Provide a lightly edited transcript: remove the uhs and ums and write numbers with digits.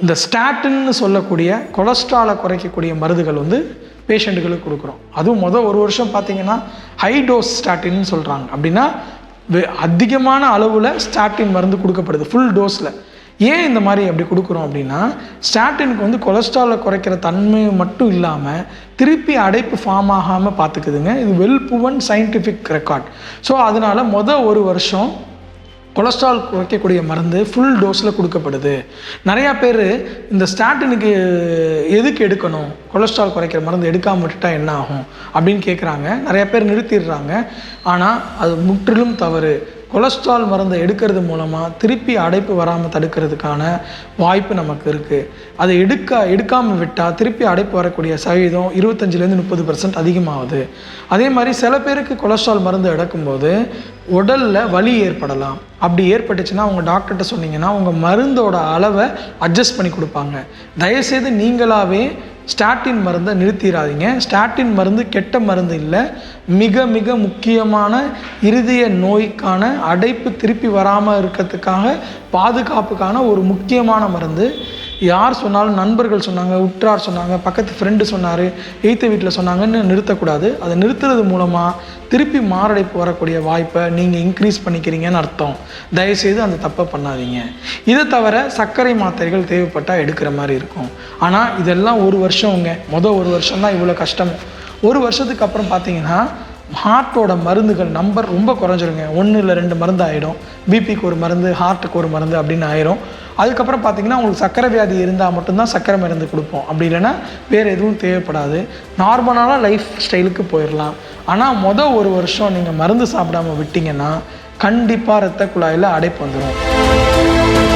இந்த ஸ்டாட்டின்னு சொல்லக்கூடிய கொலஸ்ட்ராலை குறைக்கக்கூடிய மருந்துகள் வந்து பேஷண்ட்டுகளுக்கு கொடுக்குறோம். அதுவும் ஒரு வருஷம் பார்த்திங்கன்னா ஹை டோஸ் ஸ்டாட்டின்னு சொல்கிறாங்க. அப்படின்னா அதிகமான அளவில் ஸ்டாட்டின் மருந்து கொடுக்கப்படுது ஃபுல் டோஸில். ஏன் இந்த மாதிரி அப்படி கொடுக்குறோம் அப்படின்னா, ஸ்டாட்டினுக்கு வந்து கொலஸ்ட்ராலை குறைக்கிற தன்மை மட்டும் இல்லாமல் திருப்பி அடைப்பு ஃபார்ம் ஆகாமல் பார்த்துக்குதுங்க. இது well proven scientific record. So அதனால் ஒரு வருஷம் கொலஸ்ட்ரால் குறைக்கக்கூடிய மருந்து ஃபுல் டோஸில் கொடுக்கப்படுது. நிறையா பேர் இந்த ஸ்டாட்டினுக்கு எதுக்கு எடுக்கணும், கொலஸ்ட்ரால் குறைக்கிற மருந்து எடுக்காமல் விட்டுட்டால் என்ன ஆகும் அப்படின்னு கேட்குறாங்க. நிறையா பேர் நிறுத்திடுறாங்க. ஆனால் அது முற்றிலும் தவறு. கொலஸ்ட்ரால் மருந்தை எடுக்கிறது மூலமாக திருப்பி அடைப்பு வராமல் தடுக்கிறதுக்கான வாய்ப்பு நமக்கு இருக்குது. அதை எடுக்காமல் விட்டால் திருப்பி அடைப்பு வரக்கூடிய சதவீதம் 25-30% அதிகமாகுது. அதே மாதிரி சில பேருக்கு கொலஸ்ட்ரால் மருந்து எடுக்கும்போது உடலில் வலி ஏற்படலாம். அப்படி ஏற்பட்டுச்சுன்னா அவங்க டாக்டர்கிட்ட சொன்னீங்கன்னா உங்கள் மருந்தோட அளவை அட்ஜஸ்ட் பண்ணி கொடுப்பாங்க. தயவுசெய்து நீங்களாகவே ஸ்டாட்டின் மருந்தை நிறுத்திடாதீங்க. ஸ்டாட்டின் மருந்து கெட்ட மருந்து இல்லை. மிக மிக முக்கியமான இருதய நோய்க்கான அடைப்பு திருப்பி வராமல் இருக்கிறதுக்காக பாதுகாப்புக்கான ஒரு முக்கியமான மருந்து. யார் சொன்னாலும், நண்பர்கள் சொன்னாங்க, உற்றார் சொன்னாங்க, பக்கத்து ஃப்ரெண்டு சொன்னார், எய்த்த வீட்டில் சொன்னாங்கன்னு நிறுத்தக்கூடாது. அதை நிறுத்துறது மூலமாக திருப்பி மாரடைப்பு வரக்கூடிய வாய்ப்பை நீங்கள் இன்க்ரீஸ் பண்ணிக்கிறீங்கன்னு அர்த்தம். தயவுசெய்து அந்த தப்பை பண்ணாதீங்க. இதை தவிர சர்க்கரை மாத்திரைகள் தேவைப்பட்டால் எடுக்கிற மாதிரி இருக்கும். ஆனால் இதெல்லாம் ஒரு வருஷங்க. ஒரு வருஷம் தான் இவ்வளோ கஷ்டம். ஒரு வருஷத்துக்கு அப்புறம் பார்த்தீங்கன்னா ஹார்ட்டோட மருந்துகள் நம்பர் ரொம்ப குறைஞ்சிருங்க. 1 இல்லை 2 மருந்து ஆகிடும். பிபிக்கு ஒரு மருந்து, ஹார்ட்டுக்கு ஒரு மருந்து அப்படின்னு ஆயிரும். அதுக்கப்புறம் பார்த்திங்கன்னா உங்களுக்கு சர்க்கரை வியாதி இருந்தால் மட்டும்தான் சர்க்கரை மருந்து கொடுப்போம். அப்படி இல்லைன்னா வேறு எதுவும் தேவைப்படாது. நார்மலான லைஃப் ஸ்டைலுக்கு போயிடலாம். ஆனால் ஒரு வருஷம் நீங்கள் மருந்து சாப்பிடாமல் விட்டிங்கன்னா கண்டிப்பாக இரத்த குழாயில் அடைப்பு வந்துடும்.